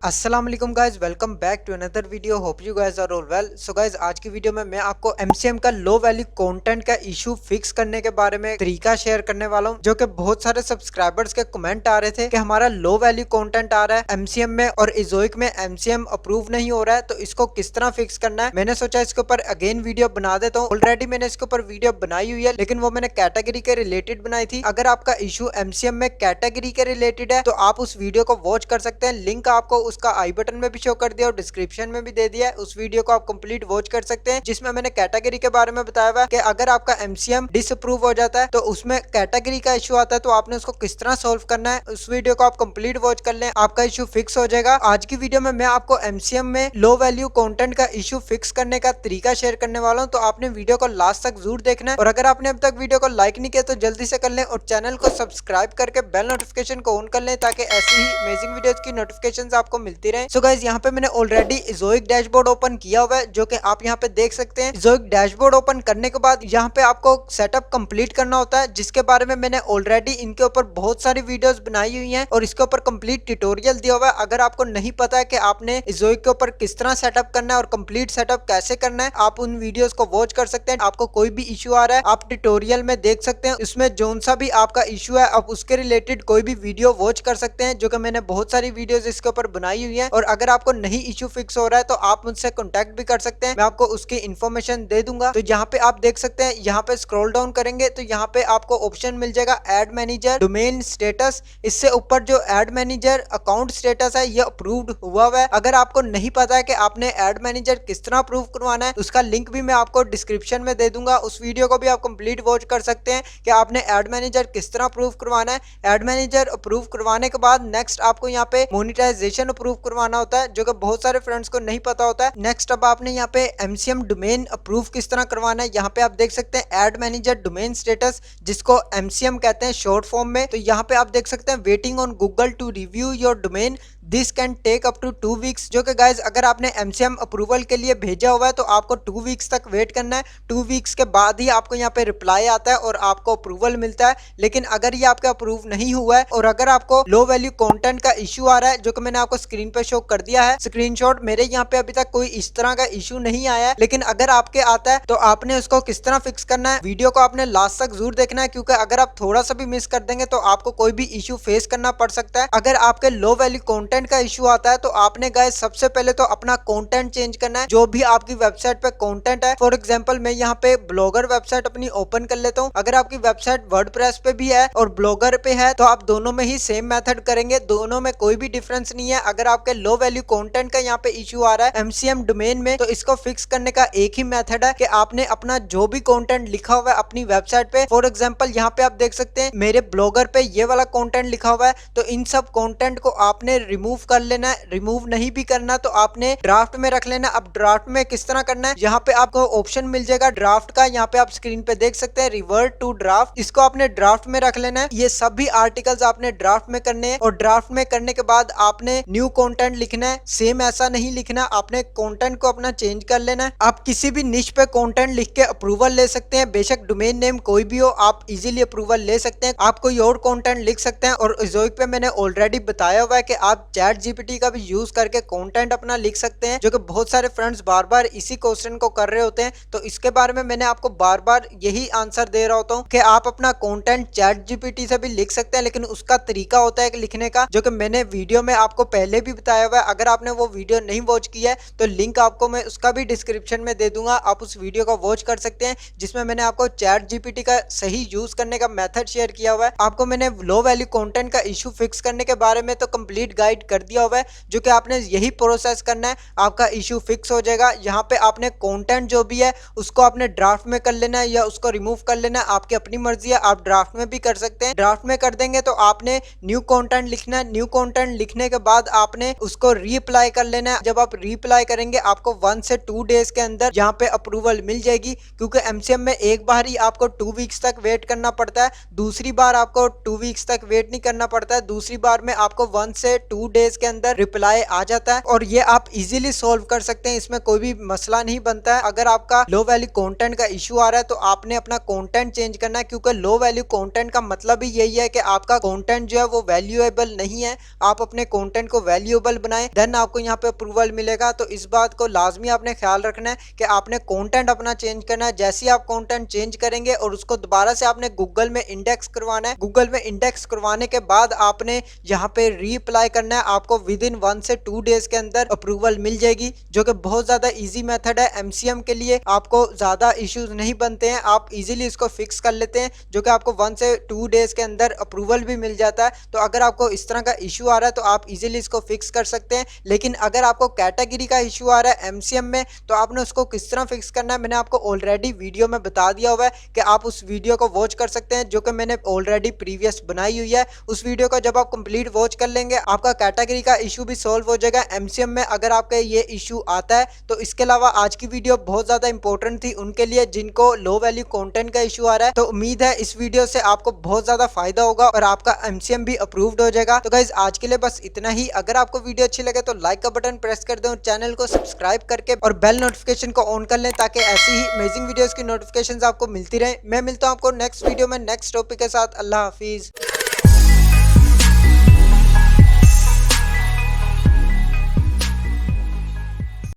अस्सलाम वालेकुम guys, welcome back to another video. Hope you guys are all well. So guys, आज की video में मैं आपको एमसीएम का लो वैल्यू कंटेंट का इशू फिक्स करने के बारे में तरीका शेयर करने वाला हूं, जो कि बहुत सारे सब्सक्राइबर्स के कमेंट आ रहे थे कि हमारा लो वैल्यू कंटेंट आ रहा है एमसीएम में और इजोइक में एमसीएम अप्रूव नहीं हो रहा है, तो इसको किस तरह फिक्स करना है। मैंने सोचा इसके ऊपर अगेन वीडियो बना देता हूँ। ऑलरेडी मैंने इसके ऊपर वीडियो बनाई हुई है, लेकिन वो मैंने कैटेगरी के रिलेटेड बनाई थी। अगर आपका इशू एमसीएम में कैटेगरी के रिलेटेड है तो आप उस वीडियो को वॉच कर सकते हैं। लिंक आपको उसका आई बटन में भी शो कर दिया और डिस्क्रिप्शन में भी दे दिया है। उस वीडियो को आप कंप्लीट वॉच कर सकते हैं, जिसमें मैंने कैटेगरी के बारे में बताया हुआ है कि अगर आपका एमसीएम डिसअप्रूव हो जाता है तो उसमें कैटेगरी का इशू आता है, तो आपने उसको किस तरह सोल्व करना है। उस वीडियो को आप कंप्लीट वॉच कर लें, आपका इशू फिक्स हो जाएगा। आज की वीडियो में मैं आपको एमसीएम में लो वैल्यू कंटेंट का इशू फिक्स करने का तरीका शेयर करने वाला हूं, तो आपने वीडियो को लास्ट तक जरूर देखना है। और अगर आपने अब तक वीडियो को लाइक नहीं किया तो जल्दी से कर लें और चैनल को सब्सक्राइब करके बेल नोटिफिकेशन को ऑन कर लें, ताकि ऐसी ही अमेजिंग वीडियोस की नोटिफिकेशंस आपको मिलती रहे। सो गाइस, यहाँ पे मैंने ऑलरेडी इजोइक डैशबोर्ड ओपन किया हुआ है, जो कि आप यहाँ पे देख सकते हैं। इजोइक डैशबोर्ड ओपन करने के बाद यहाँ पे आपको सेटअप कंप्लीट करना होता है, जिसके बारे में मैंने ऑलरेडी इनके ऊपर बहुत सारी वीडियोस बनाई हुई हैं और इसके ऊपर कंप्लीट ट्यूटोरियल दिया हुआ है। अगर आपको नहीं पता है कि आपने इजोइक के ऊपर किस तरह सेटअप करना है और कंप्लीट सेटअप कैसे करना है, आप उन वीडियोस को वॉच कर सकते हैं। आपको कोई भी इशू आ रहा है आप ट्यूटोरियल में देख सकते हैं, उसमें जोन सा भी आपका इशू है आप उसके रिलेटेड कोई भी वीडियो वॉच कर सकते हैं, जो कि मैंने बहुत सारी वीडियोस इसके ऊपर बनाई हुई है। और अगर आपको नहीं इशू फिक्स हो रहा है तो आप मुझसे कॉन्टेक्ट भी कर सकते हैं, मैं आपको उसकी इन्फॉर्मेशन दे दूंगा। तो यहाँ पे आप देख सकते हैं, यहाँ पे स्क्रॉल डाउन करेंगे तो यहाँ पे आपको ऑप्शन मिल जाएगा एड मैनेजर डोमेन स्टेटस। इससे ऊपर जो एड मैनेजर अकाउंट स्टेटस है ये अप्रूव्ड हुआ है। अगर आपको नहीं पता है कि आपने एड मैनेजर किस तरह अप्रूव करवाना है, उसका लिंक भी मैं आपको डिस्क्रिप्शन में दे दूंगा। उस वीडियो को भी आप कंप्लीट वॉच कर सकते हैं कि आपने एड मैनेजर किस तरह अप्रूव करवाना है। एड मैनेजर अप्रूव करवाने के बाद नेक्स्ट आपको यहाँ पे मोनिटाइजेशन अप्रूव करवाना होता है, जो कि बहुत सारे फ्रेंड्स को नहीं पता होता है। नेक्स्ट अब आपने यहाँ पे एमसीएम डोमेन अप्रूव किस तरह करवाना है, यहाँ पे आप देख सकते हैं एड मैनेजर डोमेन स्टेटस, जिसको एमसीएम कहते हैं शॉर्ट फॉर्म में। तो यहाँ पे आप देख सकते हैं waiting on Google to review your domain, this can take up to 2 weeks. जो कि गाइज अगर आपने एमसीएम अप्रूवल के लिए भेजा हुआ है तो आपको 2 वीक्स तक वेट करना है। 2 वीक्स के बाद ही आपको यहाँ पे रिप्लाई आता है और आपको अप्रूवल मिलता है। लेकिन अगर ये आपका अप्रूव नहीं हुआ है और अगर आपको लो वैल्यू कंटेंट का इशू आ रहा है, जो कि मैंने आपको स्क्रीन पे शो कर दिया है स्क्रीनशॉट, मेरे यहाँ पे अभी तक कोई इस तरह का इशू नहीं आया है। लेकिन अगर आपके आता है तो आपने उसको किस तरह फिक्स करना है, वीडियो को आपने लास्ट तक जरूर देखना है, क्योंकि अगर आप थोड़ा सा भी मिस कर देंगे तो आपको कोई भी इशू फेस करना पड़ सकता है। अगर आपके लो वैल्यू कंटेंट का इशू आता है तो आपने गाइस सबसे पहले तो अपना कंटेंट चेंज करना है, जो भी आपकी वेबसाइट पे कंटेंट है। फॉर एग्जांपल मैं यहाँ पे ब्लॉगर वेबसाइट अपनी ओपन कर लेता हूँ। अगर आपकी वेबसाइट वर्डप्रेस पे भी है और ब्लॉगर पे है तो आप दोनों में ही सेम मेथड करेंगे, दोनों में कोई भी डिफरेंस नहीं है। अगर आपके लो वैल्यू कंटेंट का यहाँ पे इशू आ रहा है एमसीएम डोमेन में, तो इसको फिक्स करने का एक ही मेथड है कि आपने अपना जो भी कंटेंट लिखा हुआ है अपनी वेबसाइट पे, फॉर एग्जांपल यहाँ पे आप देख सकते हैं मेरे ब्लॉगर पे ये वाला कंटेंट लिखा हुआ है, तो इन सब कंटेंट को आपने रिमूव कर लेना है। रिमूव नहीं भी करना तो आपने ड्राफ्ट में रख लेना। अब ड्राफ्ट में किस तरह करना है, यहाँ पे आपको ऑप्शन मिल जाएगा ड्राफ्ट का, यहाँ पे आप स्क्रीन पे देख सकते हैं रिवर्ट टू ड्राफ्ट, इसको आपने ड्राफ्ट में रख लेना है। ये सभी आर्टिकल्स आपने ड्राफ्ट में करने हैं और ड्राफ्ट में करने के बाद आपने न्यू कंटेंट लिखना है। सेम ऐसा नहीं लिखना, आपने कंटेंट को अपना चेंज कर लेना है। आप किसी भी निश पे कंटेंट लिख के अप्रूवल ले सकते हैं, बेशक डोमेन नेम कोई भी हो आप इजीली अप्रूवल ले सकते हैं। आप कोई और कंटेंट लिख सकते हैं। और इजोइक पे मैंने ऑलरेडी बताया हुआ है कि आप चैट जीपीटी का भी यूज करके कंटेंट अपना लिख सकते हैं, जो कि बहुत सारे फ्रेंड्स बार बार इसी क्वेश्चन को कर रहे होते हैं। तो इसके बारे में मैंने आपको बार बार यही आंसर दे रहा होता हूँ कि आप अपना कंटेंट चैट जीपीटी से भी लिख सकते हैं, लेकिन उसका तरीका होता है लिखने का, जो कि मैंने वीडियो में आपको पहले भी बताया हुआ है। अगर आपने वो वीडियो नहीं वॉच किया है तो लिंक आपको मैं उसका भी डिस्क्रिप्शन में दे दूंगा, आप उस वीडियो को वॉच कर सकते हैं, जिसमें मैंने आपको चैट जीपीटी का सही यूज करने का मेथड शेयर किया हुआ है। आपको मैंने लो वैल्यू कंटेंट का इशू फिक्स करने के बारे में तो कंप्लीट गाइड कर दिया हुआ है, जो कि आपने यही प्रोसेस करना है, आपका इशू फिक्स हो जाएगा। यहाँ पे आपने कंटेंट जो भी है उसको आपने ड्राफ्ट में कर लेना है या उसको रिमूव कर लेना है, आपकी अपनी मर्जी है, आप ड्राफ्ट में भी कर सकते हैं। ड्राफ्ट में कर देंगे तो आपने न्यू कंटेंट लिखना है। न्यू कंटेंट लिखने के बाद आपने उसको रीअप्लाई कर लेना है। जब आप रीअप्लाई करेंगे आपको 1 से 2 डेज के अंदर यहाँ पे अप्रूवल मिल जाएगी, क्योंकि एमसीएम में एक बार ही आपको 2 वीक्स तक वेट करना पड़ता है, दूसरी बार आपको 2 वीक्स तक वेट नहीं करना पड़ता है। दूसरी बार में आपको 1 से 2 डेज के अंदर रिप्लाई आ जाता है और ये आप इजीली सॉल्व कर सकते हैं। इसमें कोई भी मसला नहीं बनता है। अगर आपका लो वैल्यू कंटेंट का इशू आ रहा है तो आपने अपना कंटेंट चेंज करना है, क्योंकि लो वैल्यू कंटेंट का मतलब ही यही है कि आपका कंटेंट जो है वो वैल्यूएबल नहीं है। आप अपने कंटेंट को वैल्यूएबल बनाएं, देन आपको यहाँ पे अप्रूवल मिलेगा। तो इस बात को लाजमी आपने ख्याल रखना है कि आपने कंटेंट अपना चेंज करना है। जैसे ही आप कंटेंट चेंज करेंगे और उसको दोबारा से आपने गूगल में इंडेक्स करवाना है, गूगल में इंडेक्स करवाने के बाद आपने यहाँ पे रीअप्लाई करना है। आपको विद इन 1 से 2 डेज के अंदर अप्रूवल मिल जाएगी, जो कि बहुत ज्यादा इजी मेथड है। एमसीएम के लिए आपको ज्यादा इश्यूज नहीं बनते हैं, आप इजीली इसको फिक्स कर लेते हैं, जो कि आपको 1 से 2 डेज के अंदर अप्रूवल भी मिल जाता है। तो अगर आपको इस तरह का इशू आ रहा है तो आप इजीली इसको फिक्स कर सकते हैं। लेकिन अगर आपको कैटेगरी का इशू आ रहा है एमसीएम में तो आपने उसको किस तरह फिक्स करना है मैंने आपको ऑलरेडी वीडियो में बता दिया हुआ है कि आप उस वीडियो को वॉच कर सकते हैं, जो कि मैंने ऑलरेडी प्रीवियस बनाई हुई है। उस वीडियो को जब आप कंप्लीट वॉच कर लेंगे आपका कैटेगरी का इशू भी सॉल्व हो जाएगा एमसीएम में, अगर आपका ये इशू आता है तो। इसके अलावा आज की वीडियो बहुत ज्यादा इंपॉर्टेंट थी उनके लिए जिनको लो वैल्यू कंटेंट का इशू आ रहा है। तो उम्मीद है इस वीडियो से आपको बहुत ज्यादा फायदा होगा और आपका एमसीएम भी अप्रूव्ड हो जाएगा। तो गाइज आज के लिए बस इतना ही। अगर आपको वीडियो अच्छी लगे तो लाइक का बटन प्रेस कर दें और चैनल को सब्सक्राइब करके और बेल नोटिफिकेशन को ऑन कर लें, ताकि ऐसी ही अमेजिंग वीडियोस की नोटिफिकेशंस आपको मिलती रहे। मैं मिलता हूं आपको नेक्स्ट वीडियो में नेक्स्ट टॉपिक के साथ। अल्लाह हाफिज।